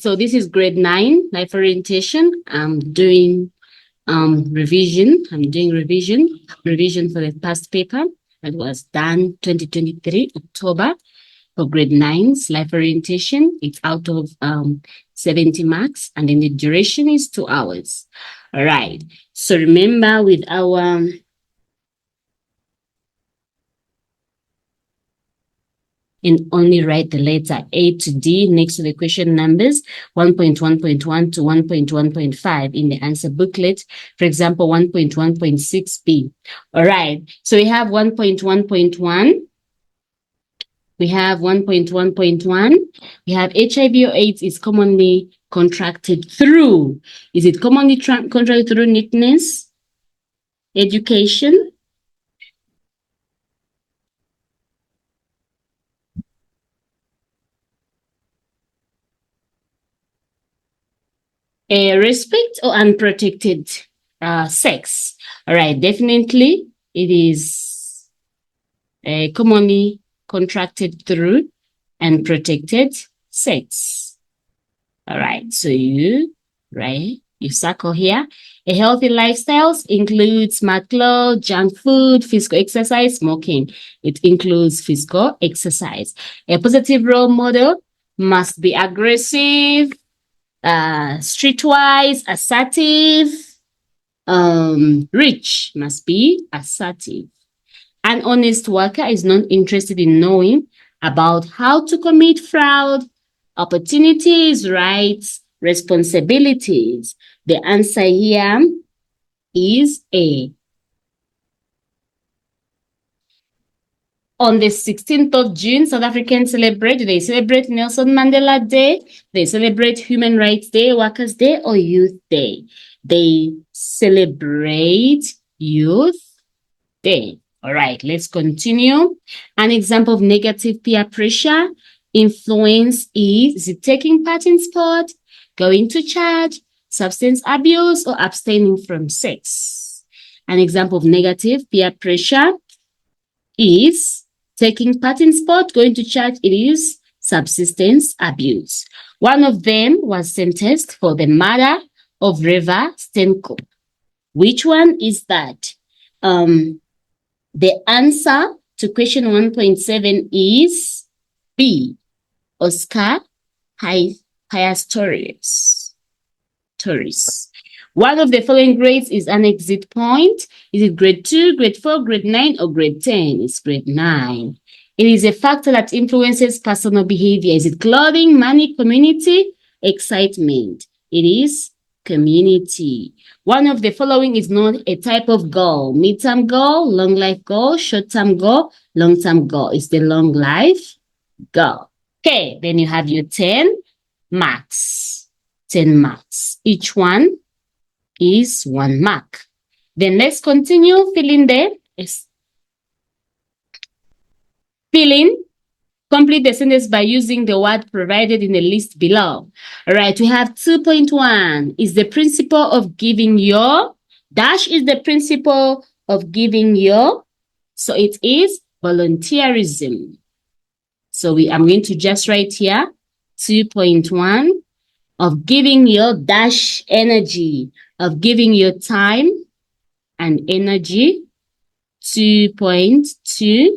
So this is grade 9, life orientation. I'm doing revision. I'm doing revision for the past paper that was done 2023 October for grade 9's life orientation. It's out of 70 marks, and then the duration is 2 hours. All right. So remember, with our and only write the letter A to D next to the question numbers 1.1.1 to 1.1.5 in the answer booklet. For example, 1.1.6b. All right. So we have 1.1.1. We have 1.1.1. We have HIV or AIDS is commonly contracted through. Is it commonly contracted through neatness, education, respect, or unprotected sex? All right, definitely it is commonly contracted through unprotected sex. All right, so you circle here. A healthy lifestyle includes smart clothes, junk food, physical exercise, smoking. It includes physical exercise. A positive role model must be aggressive, streetwise, assertive, rich, must be assertive. An honest worker is not interested in knowing about how to commit fraud, opportunities, rights, responsibilities. The answer here is A. On the 16th of June, South Africans celebrate Nelson Mandela Day, they celebrate Human Rights Day, Workers' Day, or Youth Day. They celebrate Youth Day. All right, let's continue. An example of negative peer pressure influence is it taking part in sport, going to church, substance abuse, or abstaining from sex? An example of negative peer pressure is taking part in sport, going to church. It is substance abuse. One of them was sentenced for the murder of Reva Stenko. Which one is that? The answer to question 1.7 is B, Oscar Pistorius. One of the following grades is an exit point. Is it grade 2, grade 4, grade 9, or grade 10? It's grade 9. It is a factor that influences personal behavior. Is it clothing, money, community, excitement? It is community. One of the following is not a type of goal. Mid-term goal, long life goal, short-term goal, long-term goal. It's the long life goal. Okay, then you have your 10 marks. 10 marks. Each one is 1 mark. Then let's continue filling the complete the sentence by using the word provided in the list below. All right, we have 2.1 is the principle of giving your dash is the principle of giving your, so it is volunteerism. So I'm going to just write here 2.1 of giving your dash energy, of giving your time and energy. 2.2,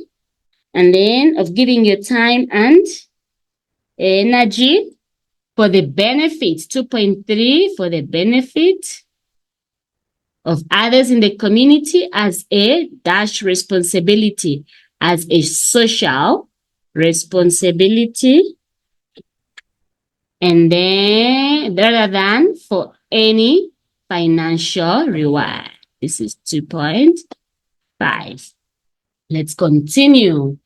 and then of giving your time and energy for the benefit. 2.3 for the benefit of others in the community as a dash responsibility, as a social responsibility, and then rather than for any financial reward. This is 2.5. Let's continue.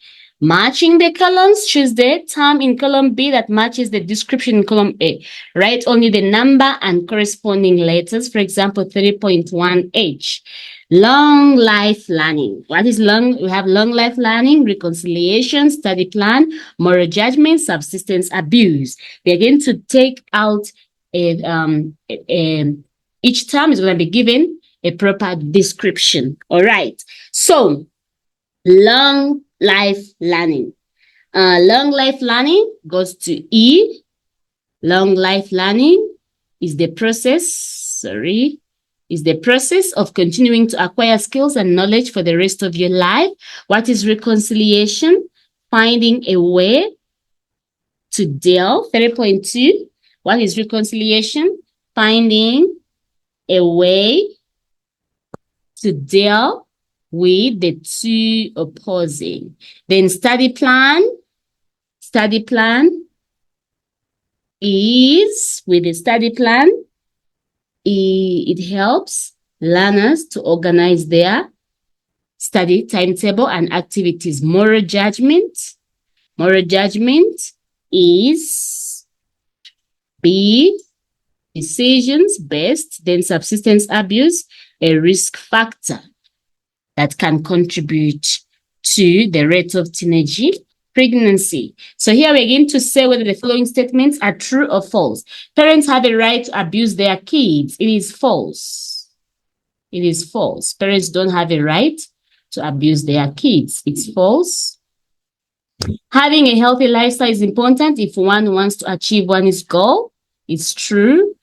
Matching the columns, choose the term in column B that matches the description in column A. Write only the number and corresponding letters. For example, 3.1H. Long life learning. What is long? We have long life learning, reconciliation, study plan, moral judgment, subsistence abuse. We're going to take out each term is going to be given a proper description. All right. So, long life learning. Long life learning goes to E. Long life learning is the process of continuing to acquire skills and knowledge for the rest of your life. What is reconciliation? Finding a way to deal. 3.2. What is reconciliation? Finding a way to deal with the two opposing. Then study plan. Study plan is, with a study plan, it helps learners to organize their study timetable and activities. Moral judgment. Moral judgment is B, decisions based, then substance abuse, a risk factor that can contribute to the rate of teenage pregnancy. So here we're going to say whether the following statements are true or false. Parents have a right to abuse their kids. It is false. It is false. Parents don't have a right to abuse their kids. It's false. Having a healthy lifestyle is important if one wants to achieve one's goal. It's true.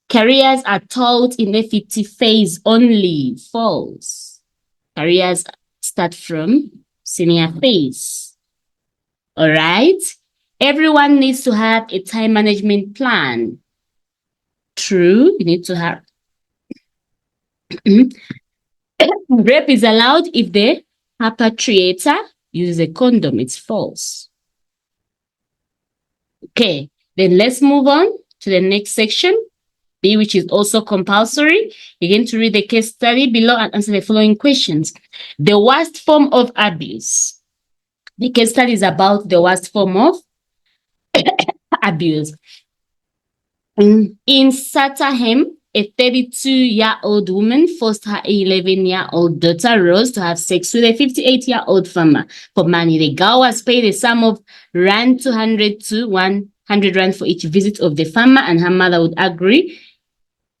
Careers are taught in a 50 phase only. False. Careers start from senior phase. All right. Everyone needs to have a time management plan. True. You need to have. Rape is allowed if the perpetrator uses a condom. It's false. Okay. Then let's move on to the next section, B, which is also compulsory. You're going to read the case study below and answer the following questions. The worst form of abuse. The case study is about the worst form of abuse. In Satterham, a 32-year-old woman forced her 11-year-old daughter Rose to have sex with a 58-year-old farmer for money. The girl was paid a sum of Rand 200 to 100 Rand for each visit of the farmer, and her mother would agree,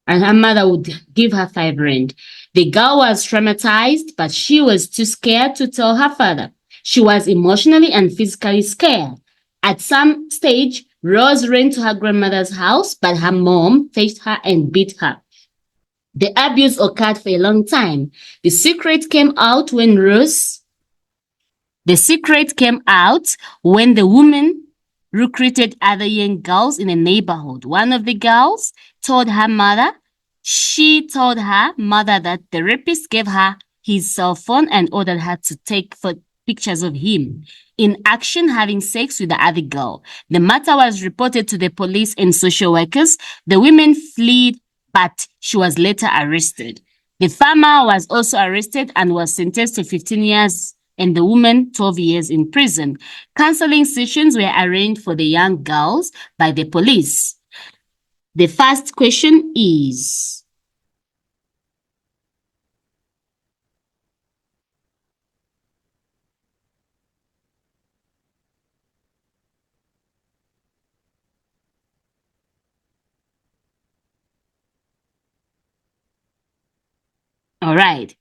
and her mother would give her 5 Rand. The girl was traumatized, but she was too scared to tell her father. She was emotionally and physically scared. At some stage, Rose ran to her grandmother's house, but her mom fetched her and beat her. The abuse occurred for a long time. The secret came out when the woman recruited other young girls in the neighborhood. One of the girls told her mother that the rapist gave her his cell phone and ordered her to take pictures of him in action having sex with the other girl. The matter was reported to the police and social workers. The woman fled, but she was later arrested. The farmer was also arrested and was sentenced to 15 years and the woman 12 years in prison. Counseling sessions were arranged for the young girls by the police. The first question is, all right.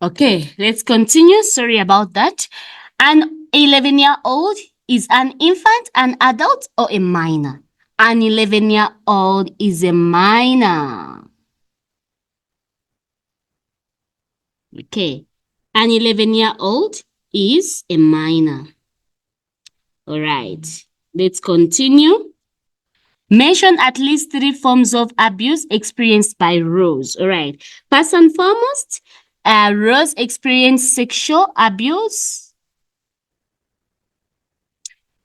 Okay, let's continue. Sorry about that. An 11-year-old is an infant, an adult, or a minor? An 11-year-old is a minor. Okay, an 11-year-old is a minor. All right, let's continue. Mention at least 3 forms of abuse experienced by Rose. All right, first and foremost, Rose experienced sexual abuse.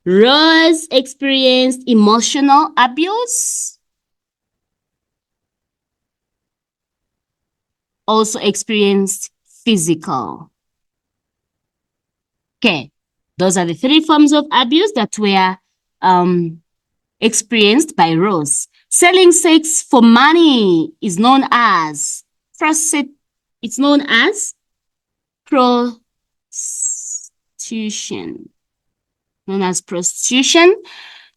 Rose experienced emotional abuse. Also experienced physical. Okay, those are the 3 forms of abuse that were experienced by Rose. Selling sex for money is known as prostitution. Known as prostitution.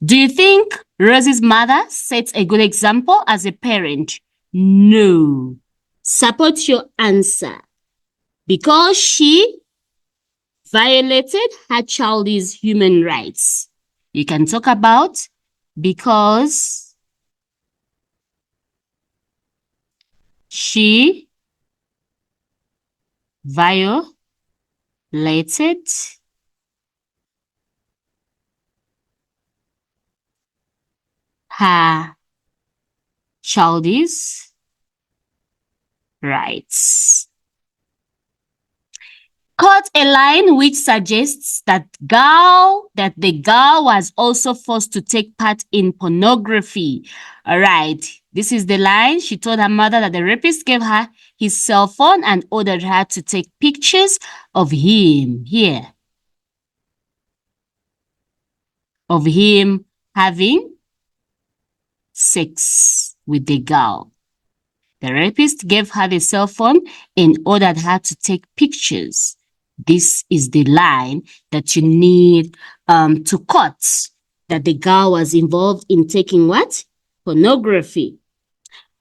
Do you think Rosie's mother sets a good example as a parent? No. Support your answer. Because she violated her child's human rights. You can talk about because she violated her child's rights. Cut a line which suggests that the girl was also forced to take part in pornography. All right, this is the line. She told her mother that the rapist gave her his cell phone and ordered her to take pictures of him here. Of him having sex with the girl. The rapist gave her the cell phone and ordered her to take pictures. This is the line that you need to cut, that the girl was involved in taking what? Pornography.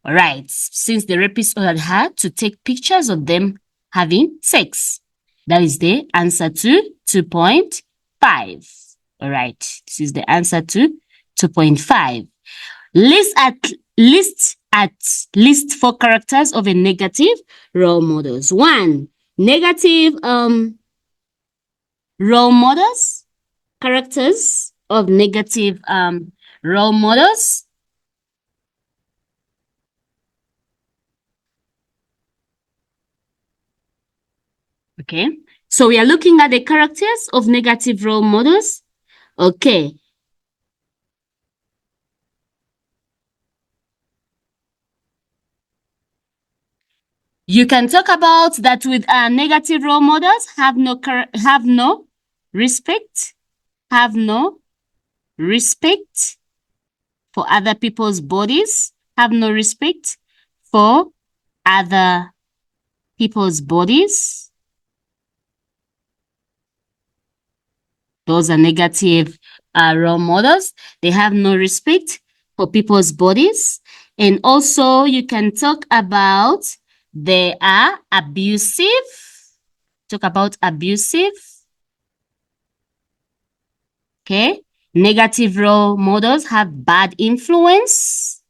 All right, since the rapist ordered her to take pictures of them having sex. That is the answer to 2.5. All right, this is the answer to 2.5. List 4 characters of a negative role models. 1. Negative role models. Characters of negative role models. Okay, so we are looking at the characters of negative role models. Okay. You can talk about that with negative role models, have no respect for other people's bodies, have no respect for other people's bodies. Those are negative role models. They have no respect for people's bodies. And also you can talk about they are abusive. Talk about abusive. Okay. Negative role models have bad influence.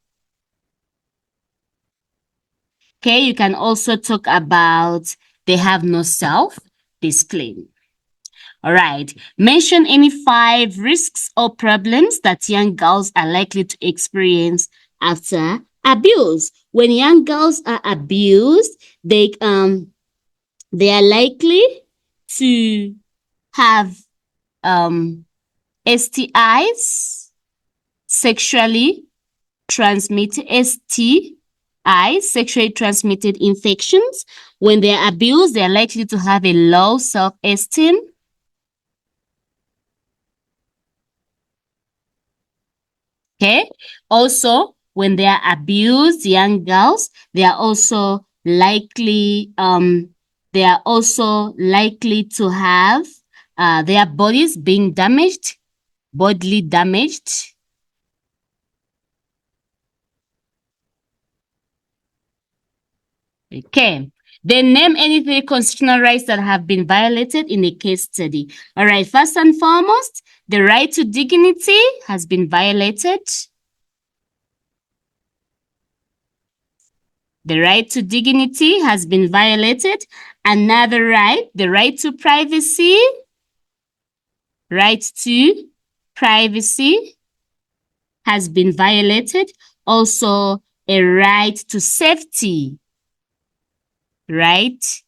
Okay. You can also talk about they have no self-discipline. All right. Mention any 5 risks or problems that young girls are likely to experience after abuse. When young girls are abused, they are likely to have STIs, sexually transmitted infections. When they are abused, they are likely to have a low self-esteem. Okay. Also, when they are abused, young girls, they are also likely to have their bodies being damaged, bodily damaged. Okay. Then name any 3 constitutional rights that have been violated in a case study. All right. First and foremost, the right to dignity has been violated. The right to dignity has been violated. Another right, the right to privacy. Right to privacy has been violated. Also, a right to safety. Right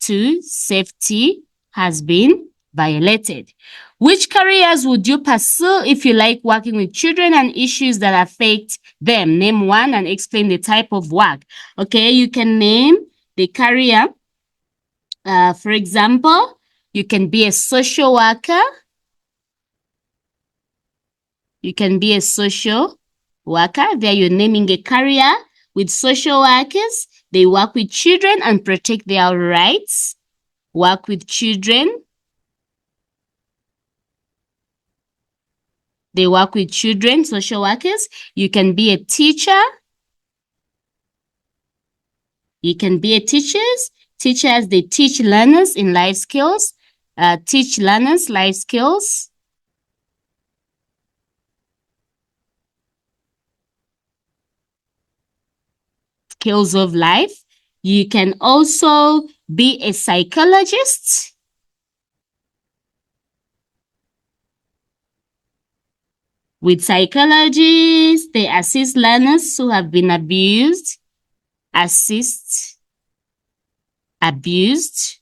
to safety has been violated. Which careers would you pursue if you like working with children and issues that affect them? Name one and explain the type of work. Okay, you can name the career. For example, you can be a social worker. You can be a social worker. There you're naming a career with social workers. They work with children and protect their rights. Work with children. They work with children, social workers. You can be a teacher. You can be a teachers. Teachers, they teach learners in life skills. Teach learners life skills. Skills of life. You can also be a psychologist. With psychologists, they assist learners who have been abused. Assist abused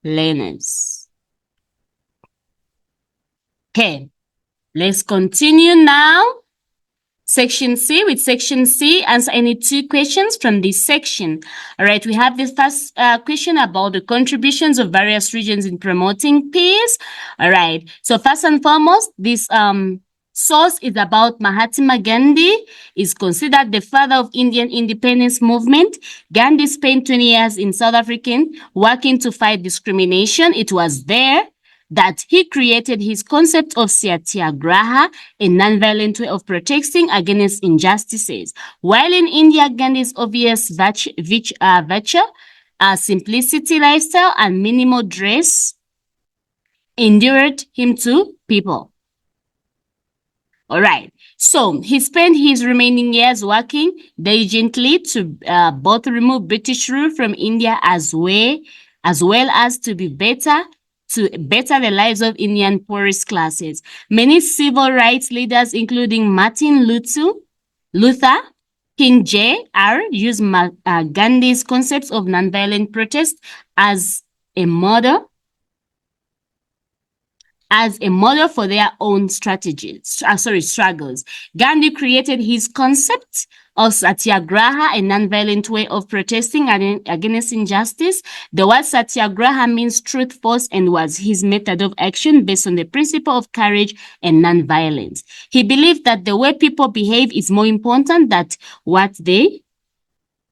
learners. Okay, let's continue now. Section C. With Section C, answer any 2 questions from this section. All right, we have this first question about the contributions of various regions in promoting peace. All right, so first and foremost, this source is about Mahatma Gandhi, is considered the father of Indian independence movement. Gandhi spent 20 years in South Africa working to fight discrimination. It was there that he created his concept of satyagraha, a nonviolent way of protesting against injustices. While in India, Gandhi's obvious virtue, simplicity lifestyle, and minimal dress endeared him to people. All right. So he spent his remaining years working diligently to both remove British rule from India as well as to better the lives of Indian poorest classes. Many civil rights leaders, including Martin Luther King Jr., used Gandhi's concepts of nonviolent protest as a model for their own struggles. Gandhi created his concept of satyagraha, a nonviolent way of protesting against injustice. The word satyagraha means truth, force, and was his method of action based on the principle of courage and nonviolence. He believed that the way people behave is more important than what they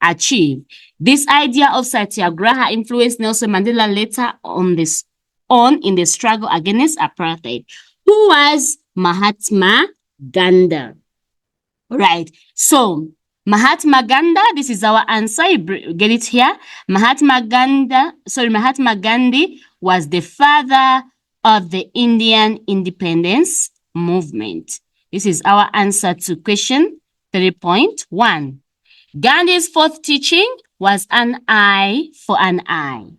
achieve. This idea of satyagraha influenced Nelson Mandela later in the struggle against apartheid. Who was Mahatma Gandhi? Right. So Mahatma Gandhi, this is our answer. You get it here. Mahatma Gandhi was the father of the Indian independence movement. This is our answer to question 3.1. Gandhi's fourth teaching was an eye for an eye.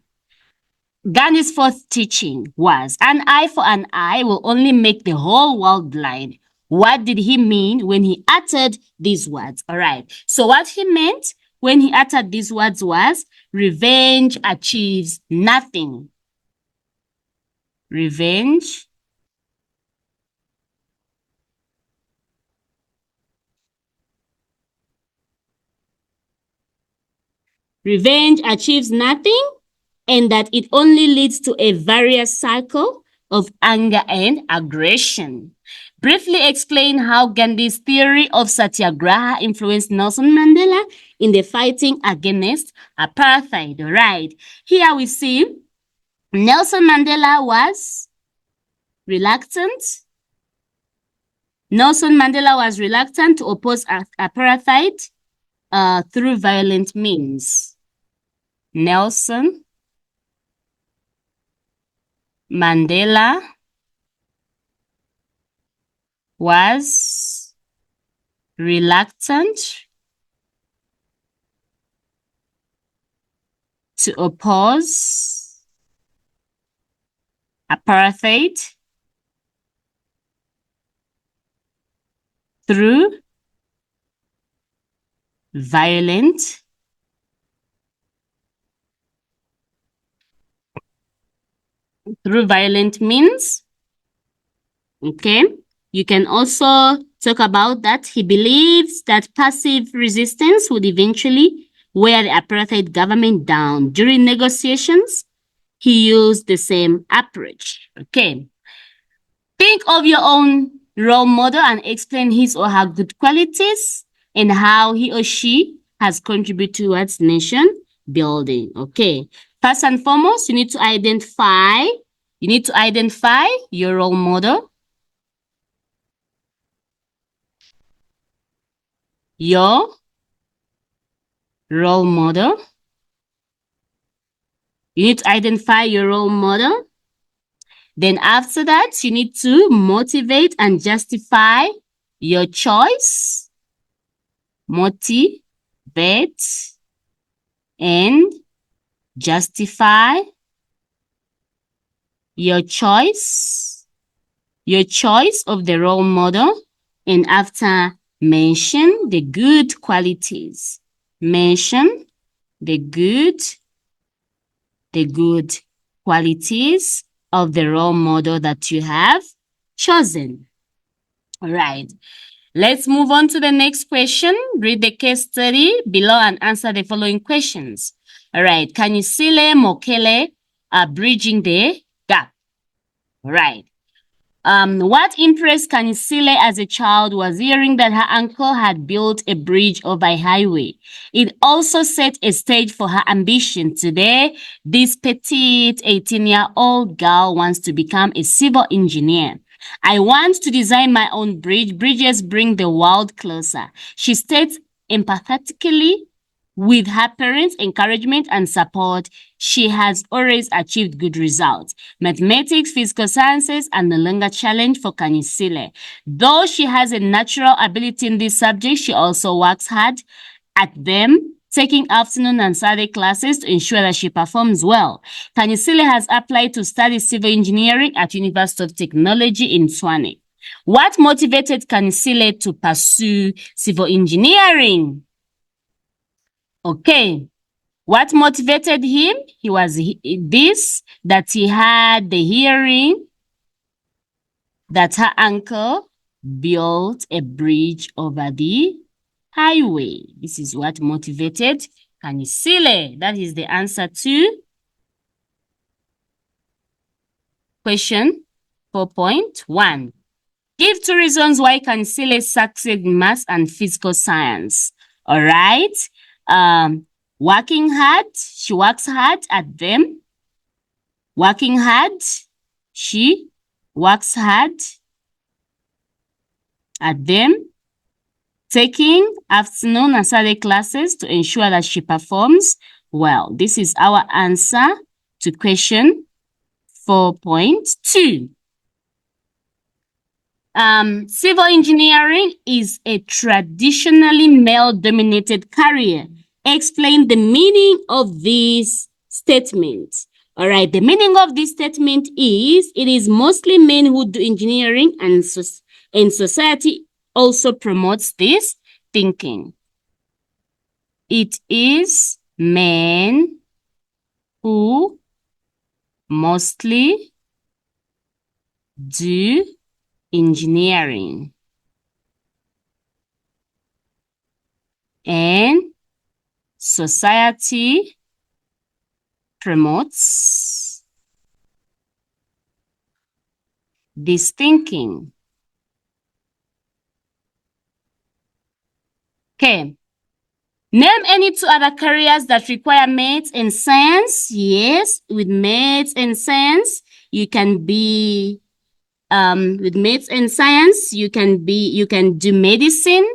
Gandhi's fourth teaching was an eye for an eye will only make the whole world blind. What did he mean when he uttered these words? All right. So what he meant when he uttered these words was revenge achieves nothing. Revenge achieves nothing, and that it only leads to a various cycle of anger and aggression. Briefly explain how Gandhi's theory of satyagraha influenced Nelson Mandela in the fighting against apartheid. Right. Here we see Nelson Mandela was reluctant. Nelson Mandela was reluctant to oppose apartheid through violent means. Nelson Mandela was reluctant to oppose apartheid through violent means. Okay. You can also talk about that he believes that passive resistance would eventually wear the apartheid government down. During negotiations, he used the same approach. Okay. Think of your own role model and explain his or her good qualities and how he or she has contributed towards nation building. Okay. First and foremost, you need to identify your role model. your role model. You need to identify your role model. Then after that, you need to motivate and justify your choice. Motivate and justify your choice of the role model. And after, mention the good qualities. Mention the good qualities of the role model that you have chosen. All right. Let's move on to the next question. Read the case study below and answer the following questions. All right. Kanisile Mokele are bridging the gap. All right. What impressed Kanisile as a child was hearing that her uncle had built a bridge over a highway. It also set a stage for her ambition. Today, this petite 18-year-old girl wants to become a civil engineer. I want to design my own bridge. Bridges bring the world closer. She states empathetically. With her parents' encouragement and support, she has always achieved good results. Mathematics, physical sciences are no longer challenge for Kanisile. Though she has a natural ability in these subjects, she also works hard at them, taking afternoon and Saturday classes to ensure that she performs well. Kanisile has applied to study civil engineering at University of Technology in Swane. What motivated Kanisile to pursue civil engineering? Okay. What motivated him? He had the hearing that her uncle built a bridge over the highway. This is what motivated Kanisile. That is the answer to question 4.1. Give 2 reasons why Kanisile succeed in math and physical science. All right. Working hard, she works hard at them. Working hard, she works hard at them. Taking afternoon and Saturday classes to ensure that she performs well. This is our answer to question 4.2. Civil engineering is a traditionally male-dominated career. Explain the meaning of this statement. All right, the meaning of this statement is it is mostly men who do engineering, and society also promotes this thinking. It is men who mostly do engineering, and society promotes this thinking. Okay. Name any 2 other careers that require maths and science. Yes, with maths and science, you can be with maths and science, you can do medicine.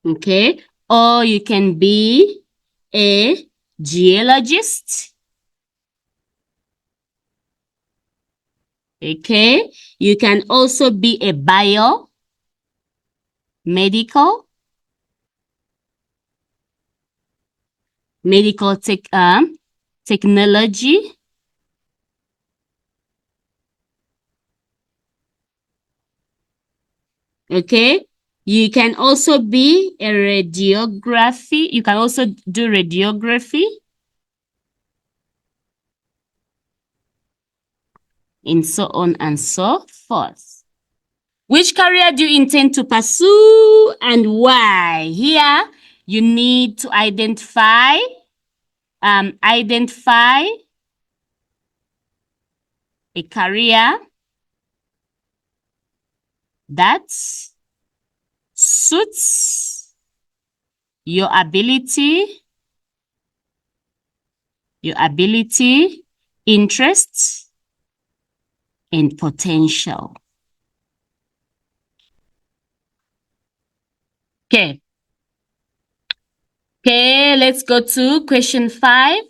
Okay, or you can be a geologist. Okay, you can also be a medical technology. Okay, you can also be a radiography. You can also do radiography. And so on and so forth. Which career do you intend to pursue and why? Here, you need to identify a career that suits your ability, interests, and potential. Okay. Okay, let's go to question 5.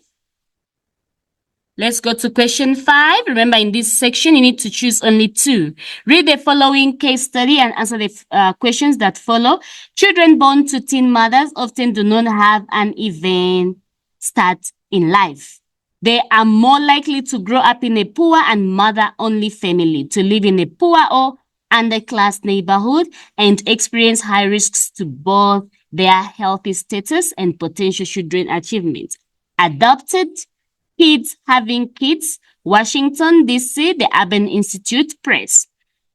Let's go to question 5. Remember, in this section, you need to choose only 2. Read the following case study and answer the questions that follow. Children born to teen mothers often do not have an even start in life. They are more likely to grow up in a poor and mother-only family, to live in a poor or underclass neighborhood, and experience high risks to both their healthy status and potential children achievements. Adopted Kids Having Kids, Washington, D.C., the Urban Institute Press.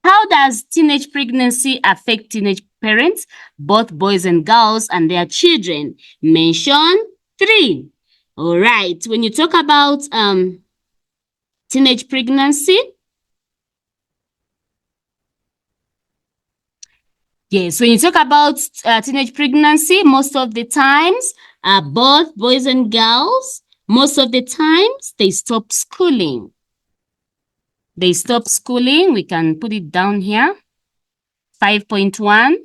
How does teenage pregnancy affect teenage parents, both boys and girls, and their children? Mention 3. All right, when you talk about teenage pregnancy, yes, when you talk about teenage pregnancy, most of the times, both boys and girls, most of the times, they stop schooling. They stop schooling. We can put it down here. 5.1.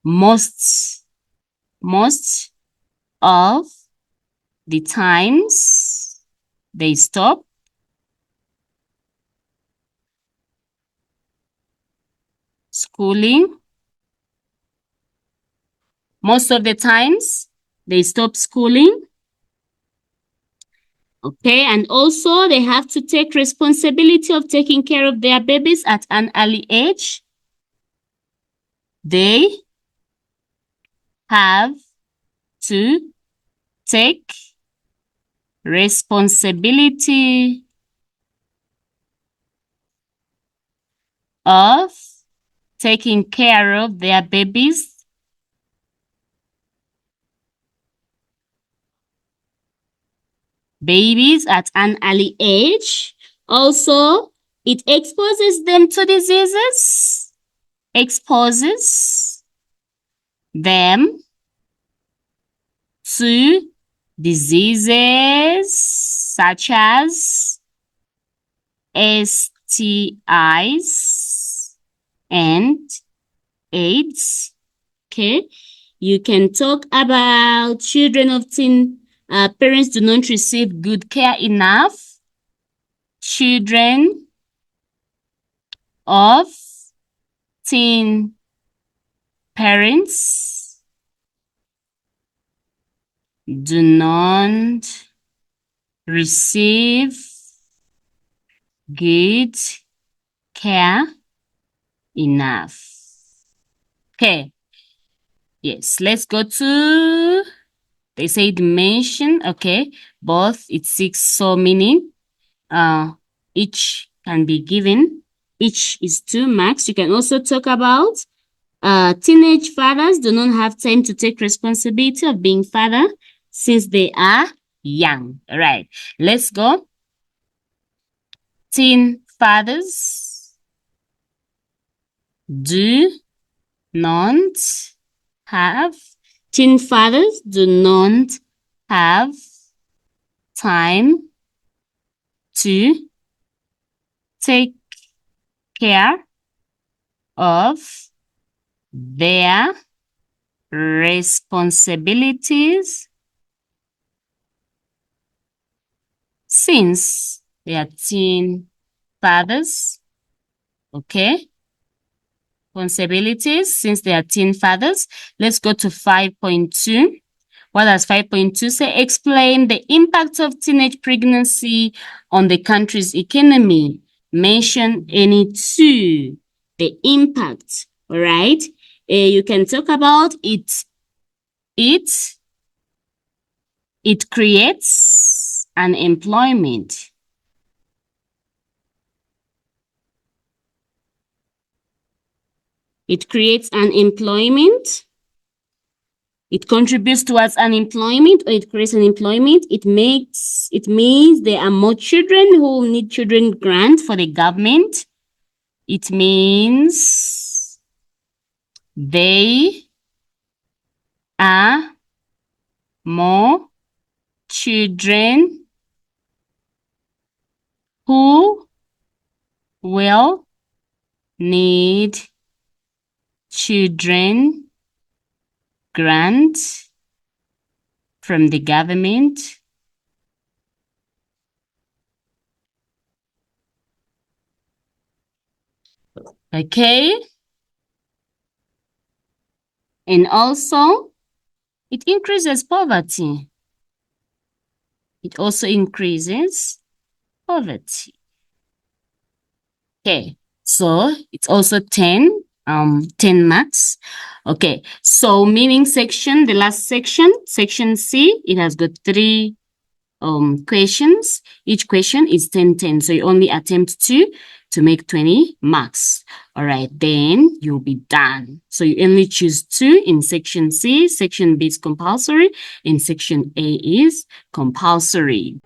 Most of the times they stop schooling. Most of the times they stop schooling. Okay, and also they have to take responsibility of taking care of their babies at an early age. They have to take responsibility of taking care of their babies at an early age. Also, it exposes them to diseases. Exposes them to diseases such as STIs and AIDS. Okay, you can talk about children of teen parents do not receive good care enough. Children of teen parents do not receive good care enough. Okay. Yes, let's go to, they say dimension. Okay, both, it seeks so meaning. Each can be given. Each is 2 marks. You can also talk about teenage fathers do not have time to take responsibility of being father since they are young. All right, let's go. Teen fathers do not have, teen fathers do not have time to take care of their responsibilities since they are teen fathers. Okay. Responsibilities since they are teen fathers. Let's go to 5.2. What does 5.2 say? Explain the impact of teenage pregnancy on the country's economy. Mention any 2. The impact, all right? You can talk about it. It creates unemployment. It creates unemployment. It contributes towards unemployment, or it creates unemployment. It means there are more children who need children grant for the government. It means they are more children who will need children grant from the government okay, and also it increases poverty. It also increases poverty. Okay, so it's also 10 marks. Okay, so meaning section, the last section, section C, it has got 3 questions. Each question is 10. So you only attempt 2 to make 20 marks. All right, then you'll be done. So you only choose 2 in section C. Section B is compulsory and section A is compulsory.